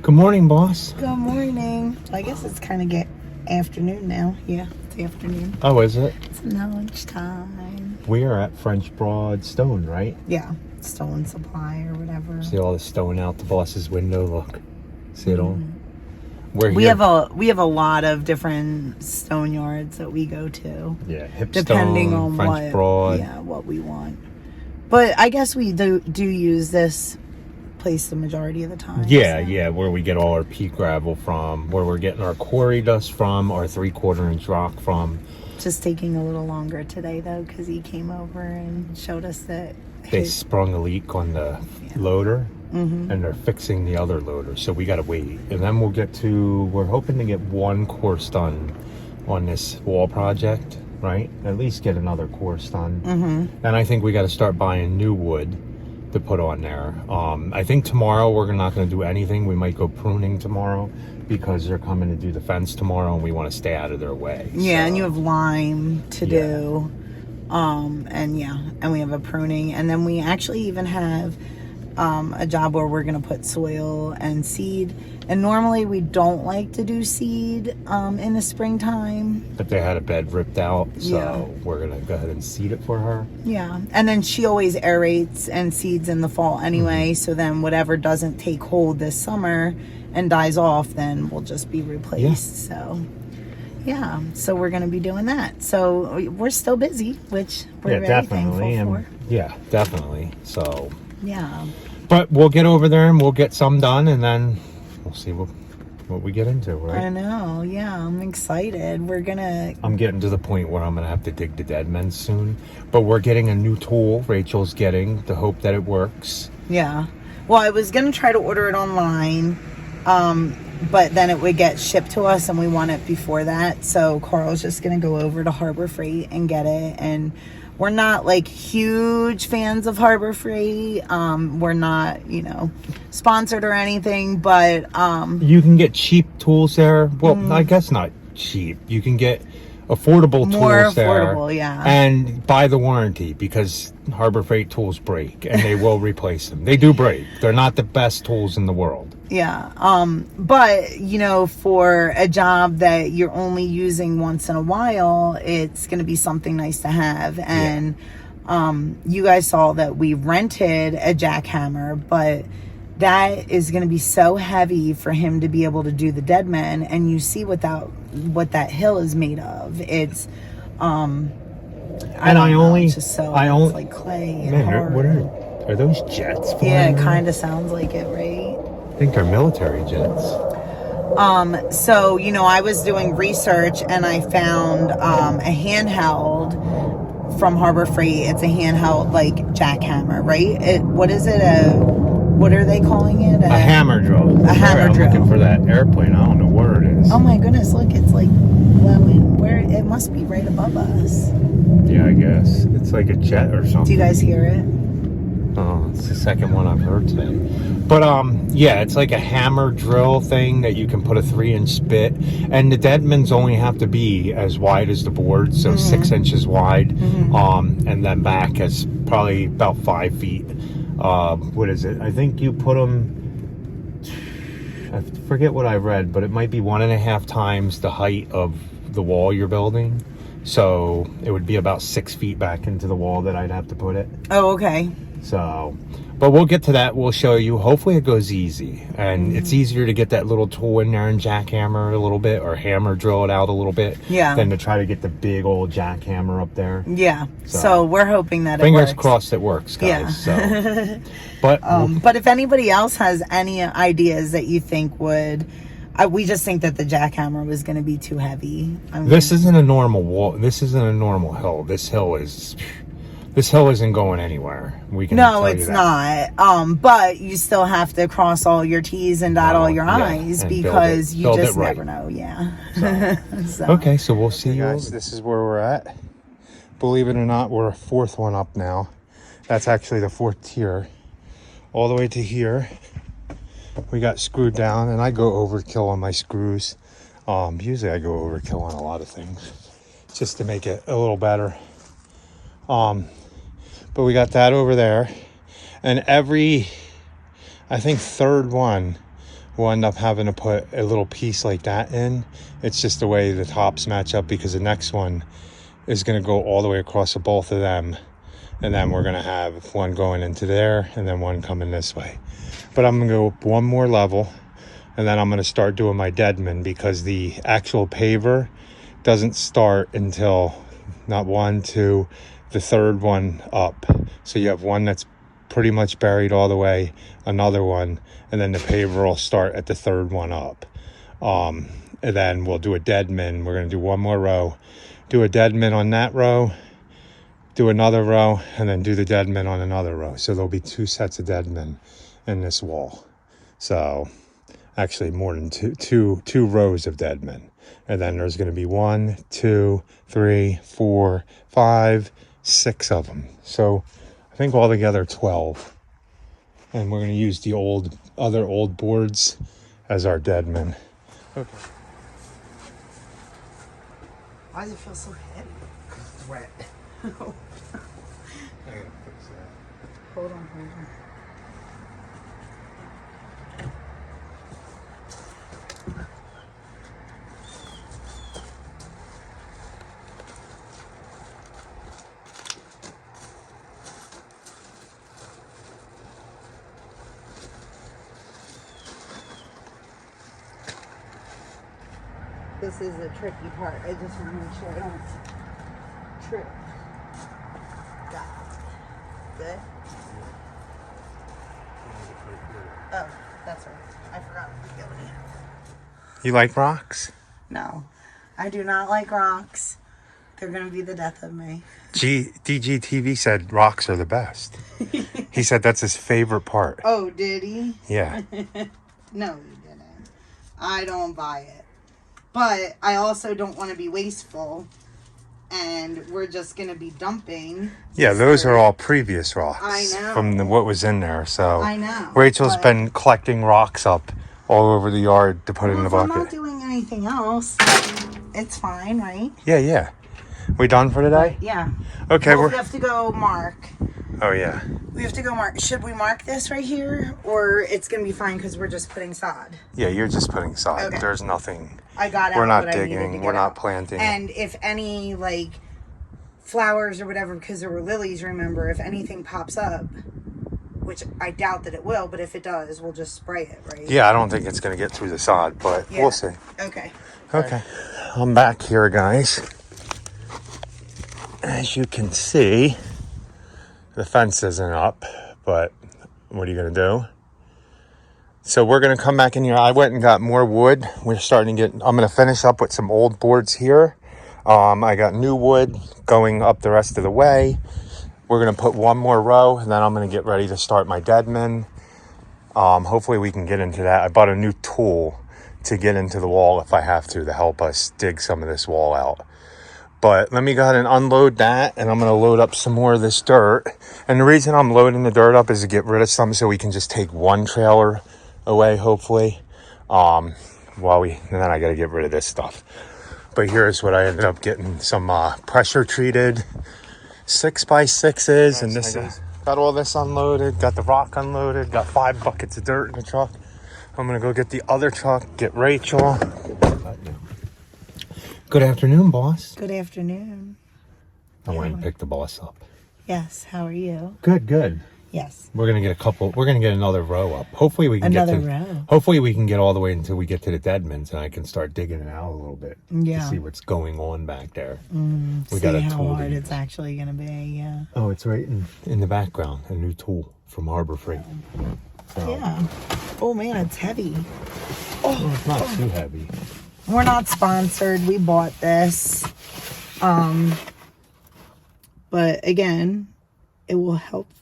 Good morning, boss. Good morning. I guess it's kind of get afternoon now. Yeah, it's afternoon. Oh, is it? It's lunchtime. We are at French Broad Stone, right? Yeah, stolen supply or whatever. See all the stone out the boss's window. Look, see it all. We're We here. have a lot of different stone yards that we go to. Yeah, hip depending stone, on French Broad. what we want. But I guess we do use this place the majority of the time. Yeah, so. yeah, where we get all our peat gravel from, where we're getting our quarry dust from, our 3/4 inch rock from. Just taking a little longer today though, because he came over and showed us that They sprung a leak on the loader, and they're fixing the other loader, so we gotta wait. And then we're hoping to get one course done on this wall project, right? At least get another course done. And I think we got to start buying new wood to put on there. I think tomorrow we're not going to do anything. We might go pruning tomorrow because they're coming to do the fence tomorrow and we want to stay out of their way. Yeah, so. and you have lime to do. And we have a pruning. And then we actually even have a job where we're going to put soil and seed. And normally we don't like to do seed in the springtime. But they had a bed ripped out, so we're going to go ahead and seed it for her. Yeah, and then she always aerates and seeds in the fall anyway, so then whatever doesn't take hold this summer and dies off, then will just be replaced. So so we're going to be doing that. So we're still busy, which we're very thankful for. Yeah, definitely. So yeah. But we'll get over there and we'll get some done, and then we'll see what we get into, right? I know, yeah, I'm excited. I'm getting to the point where I'm gonna have to dig the dead men soon, but we're getting a new tool Rachel's getting to hope that it works. Yeah, well, I was gonna try to order it online, but then it would get shipped to us and we want it before that, so Carl's just gonna go over to Harbor Freight and get it. And we're not like huge fans of Harbor Freight. We're not, sponsored or anything, but you can get cheap tools there. Well, I guess not cheap. You can get affordable tools there. More affordable, yeah. And buy the warranty, because Harbor Freight tools break and they will replace them. They do break. They're not the best tools in the world. Yeah. But, for a job that you're only using once in a while, it's going to be something nice to have. And you guys saw that we rented a jackhammer, but that is going to be so heavy for him to be able to do the dead men. And you see what that hill is made of. It's it's just so it's like clay and hard. What are those jets flying? Yeah, it kind of sounds like it, right? I think they're military jets. So, I was doing research and I found a handheld from Harbor Freight. It's a handheld, like, jackhammer, right? What is it? What are they calling it? A hammer drill. A hammer drill. I'm looking for that airplane. I don't know where it is. Oh my goodness, look, it's like blowing. It must be right above us. Yeah, I guess. It's like a jet or something. Do you guys hear it? Oh, it's the second one I've heard today. But it's like a hammer drill thing that you can put a 3-inch spit, and the deadmans only have to be as wide as the board, so 6 inches wide, and then back as probably about 5 feet. What is it? I think you put them, I forget what I read, but it might be 1.5 times the height of the wall you're building. So it would be about 6 feet back into the wall that I'd have to put it. Oh, okay. So, but we'll get to that. We'll show you. Hopefully it goes easy. And it's easier to get that little tool in there and jackhammer a little bit, or hammer drill it out a little bit, than to try to get the big old jackhammer up there. Yeah. So we're hoping that fingers crossed it works, guys. Yeah. So, but if anybody else has any ideas that you think would... we just think that the jackhammer was going to be too heavy. This isn't a normal wall. This isn't a normal hill. This hill isn't going anywhere. No, it's not. But you still have to cross all your T's and dot all your I's, because you just never know. Yeah. So. Okay, so we'll see you guys. This is where we're at. Believe it or not, we're a 4th one up now. That's actually the 4th tier. All the way to here. We got screwed down, and I go overkill on my screws. Usually I go overkill on a lot of things just to make it a little better. But we got that over there, and every, I think, 3rd one we'll end up having to put a little piece like that in. It's just the way the tops match up, because the next one is going to go all the way across the both of them. And then we're going to have one going into there and then one coming this way. But I'm going to go up one more level, and then I'm going to start doing my deadman, because the actual paver doesn't start until not 1, 2, the third one up. So you have one that's pretty much buried all the way, another one, and then the paver will start at the third one up. And then we'll do a deadman. We're going to do one more row, do a deadman on that row, do another row, and then do the deadman on another row. So there'll be 2 sets of deadmen in this wall. So actually more than two rows of deadmen. And then there's going to be 1, 2, 3, 4, 5, 6 of them. So I think altogether 12. And we're going to use the other old boards as our deadmen. Okay. Why does it feel so heavy? It's wet. Hold on. This is the tricky part. I just want to make sure I don't trip. Got it. Good? Oh, that's right. I forgot the beginning. You like rocks? No, I do not like rocks. They're going to be the death of me. DGTV said rocks are the best. He said that's his favorite part. Oh, did he? Yeah. No, he didn't. I don't buy it. But I also don't want to be wasteful, and we're just going to be dumping. Yeah, those are all previous rocks. I know. From what was in there. So I know. Rachel's been collecting rocks up all over the yard to put in the if bucket. I'm not doing anything else, it's fine, right? Yeah. We done for today? Yeah. Okay, well, we have to go mark. Oh, yeah. We have to go mark. Should we mark this right here? Or it's going to be fine because we're just putting sod? Yeah, you're just putting sod. Okay. There's nothing. I got We're out not what I needed to digging. get We're not out. planting. And if any, like, flowers or whatever, because there were lilies, remember, if anything pops up, which I doubt that it will, but if it does, we'll just spray it, right? Yeah, I don't think it's going to get through the sod, but we'll see. Okay. Okay. I'm back here, guys. As you can see, the fence isn't up, but what are you going to do? So we're going to come back in here. I went and got more wood. We're starting to get, I'm going to finish up with some old boards here. I got new wood going up the rest of the way. We're going to put one more row, and then I'm going to get ready to start my deadman. Hopefully we can get into that. I bought a new tool to get into the wall if I have to help us dig some of this wall out. But let me go ahead and unload that, and I'm going to load up some more of this dirt. And the reason I'm loading the dirt up is to get rid of some so we can just take one trailer away, hopefully. And then I got to get rid of this stuff. But here's what I ended up getting: some pressure treated 6x6s, and this is got all this unloaded, got the rock unloaded, got 5 buckets of dirt in the truck. I'm going to go get the other truck, get Rachel. Good afternoon, boss. Good afternoon. I went and picked the boss up. Yes, how are you? Good. Yes. We're gonna get another row up. Hopefully we can Hopefully we can get all the way until we get to the deadmans, and I can start digging it out a little bit to see what's going on back there. We got how hard it's actually gonna be. Yeah. Oh, it's right in the background. A new tool from Harbor Freight. So. Yeah. Oh man, it's heavy. Oh, it's not too heavy. We're not sponsored. We bought this. But again, it will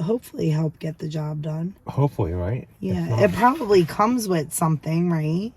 hopefully help get the job done. Hopefully, right? Yeah. It probably comes with something, right?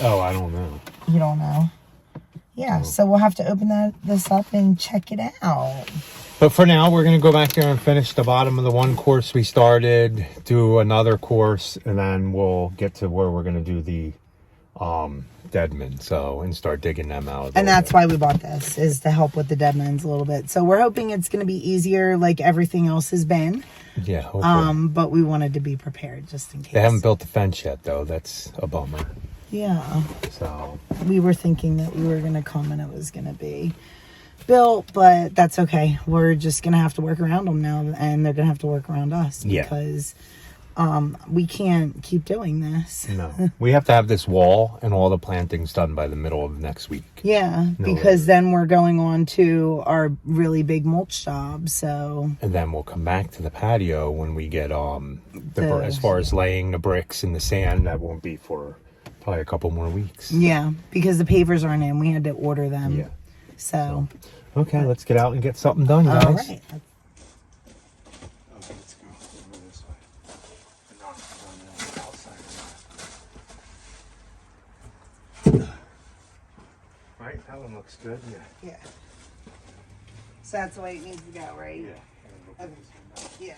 Oh, I don't know. You don't know? Yeah, so we'll have to open this up and check it out. But for now, we're going to go back there and finish the bottom of the one course we started, do another course, and then we'll get to where we're going to do the deadmen, so, and start digging them out. And that's why we bought this, is to help with the deadmans a little bit. So we're hoping it's going to be easier like everything else has been. Yeah, hopefully. But we wanted to be prepared just in case. They haven't built the fence yet, though. That's a bummer. Yeah. So We were thinking that we were going to come and it was going to be built, but that's okay. We're just going to have to work around them now, and they're going to have to work around us because we can't keep doing this. No. We have to have this wall and all the plantings done by the middle of next week. Yeah, because then we're going on to our really big mulch job, so... And then we'll come back to the patio when we get, as far as laying the bricks and the sand, that won't be for probably a couple more weeks. Yeah, because the pavers aren't in. We had to order them. Yeah. So... Okay, let's get out and get something done, guys. All right. Right, that one looks good. Yeah. So that's the way it needs to go, right? Yeah. Okay. Yeah.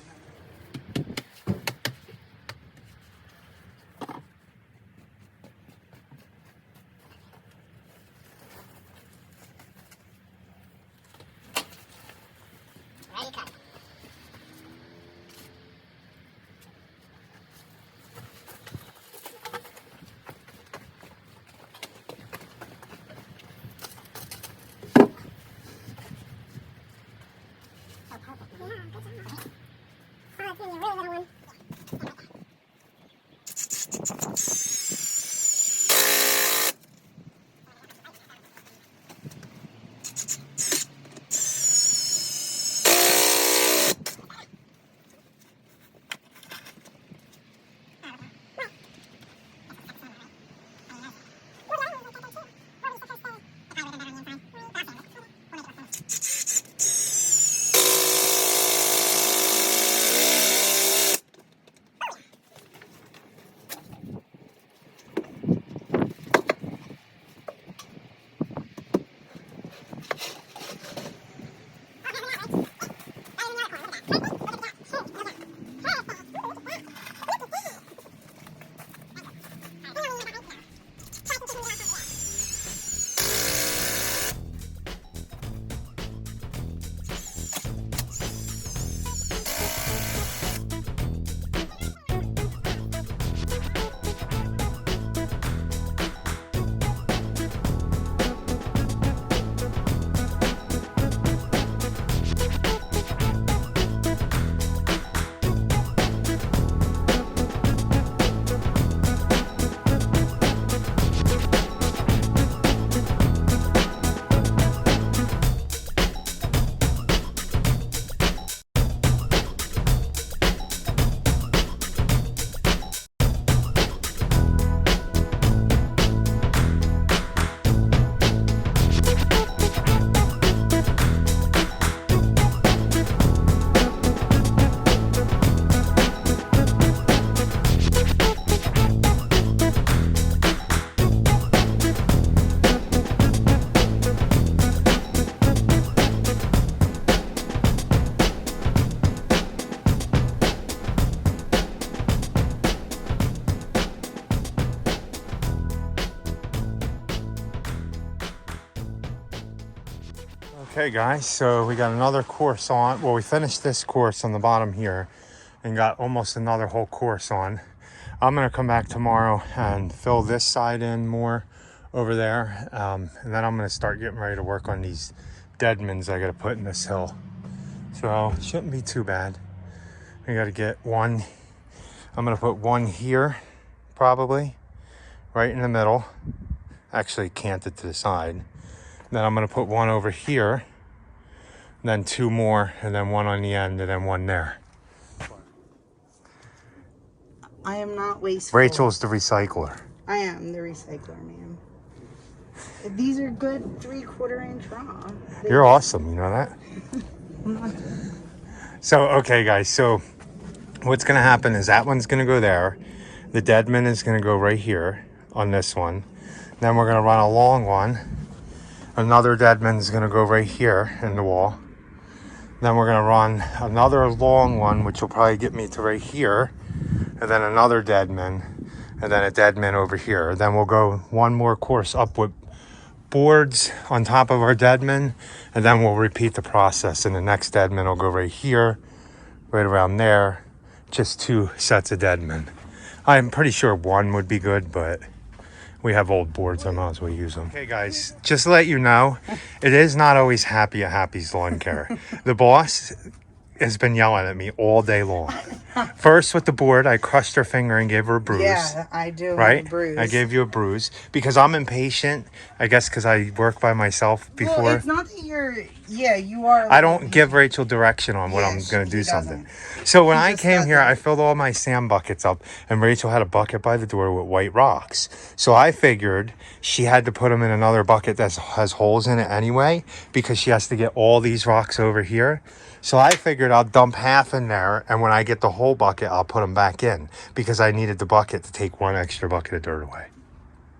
Okay, guys, so we got another course on. Well, we finished this course on the bottom here and got almost another whole course on. I'm going to come back tomorrow and fill this side in more over there. And then I'm going to start getting ready to work on these deadmans I got to put in this hill. So it shouldn't be too bad. We got to get one. I'm going to put one here, probably, right in the middle. Actually canted to the side. Then I'm going to put one over here, then two more, and then one on the end, and then one there. I am not wasteful. Rachel's the recycler. I am the recycler, man. These are good 3/4 inch raw. You're awesome, you know that? So, okay, guys, so what's going to happen is that one's going to go there. The deadman is going to go right here on this one. Then we're going to run a long one. Another deadman's going to go right here in the wall. Then we're going to run another long one, which will probably get me to right here. And then another deadman. and then a deadman over here. Then we'll go one more course up with boards on top of our deadman, and then we'll repeat the process, and the next deadman will go right here, right around there. Just 2 sets of deadmen. I'm pretty sure 1 would be good, but we have old boards, I might as well use them. Okay guys, just to let you know, it is not always happy at Happy's Lawn Care. The boss has been yelling at me all day long. First with the board, I crushed her finger and gave her a bruise. Yeah, I do. Right? Have a bruise. I gave you a bruise because I'm impatient. I guess because I work by myself before. Well, it's not that you're. Yeah, you are. I don't give Rachel direction on what I'm going to do something. So when I came here, I filled all my sand buckets up, and Rachel had a bucket by the door with white rocks. So I figured she had to put them in another bucket that has holes in it anyway, because she has to get all these rocks over here. So I figured I'll dump half in there, and when I get the whole bucket, I'll put them back in, because I needed the bucket to take 1 extra bucket of dirt away.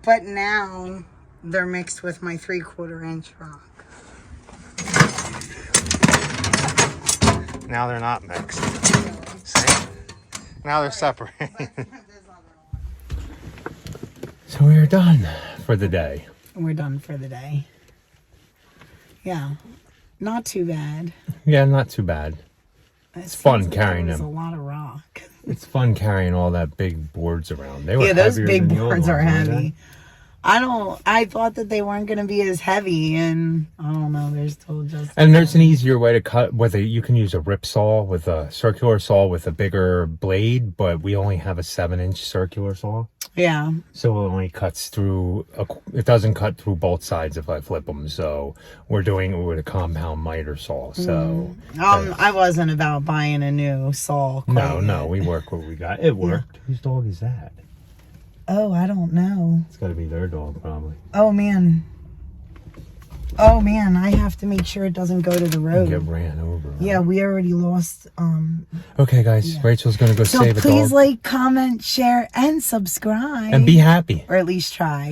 But now they're mixed with my 3/4 inch rock. Now they're not mixed. See? Now they're separated. So we're done for the day. We're done for the day. Yeah, not too bad. Yeah, not too bad. It's fun carrying them. A lot of rock. It's fun carrying all that big boards around. They were Yeah, those heavier big than the old boards are ones, weren't heavy. they? I thought that they weren't going to be as heavy, and I don't know, they're still just. And there's an easier way to cut. You can use a rip saw with a circular saw with a bigger blade, but we only have a 7-inch circular saw. Yeah. So it only cuts through. It doesn't cut through both sides if I flip them. So we're doing it with a compound miter saw. So I wasn't about buying a new saw. No, we work what we got. It worked. Whose dog is that? Oh, I don't know. It's got to be their dog, probably. Oh man, I have to make sure it doesn't go to the road. Get ran over. Right? Yeah, we already lost. Okay, guys, yeah. Rachel's gonna go save a dog. So please like, comment, share, and subscribe. And be happy. Or at least try.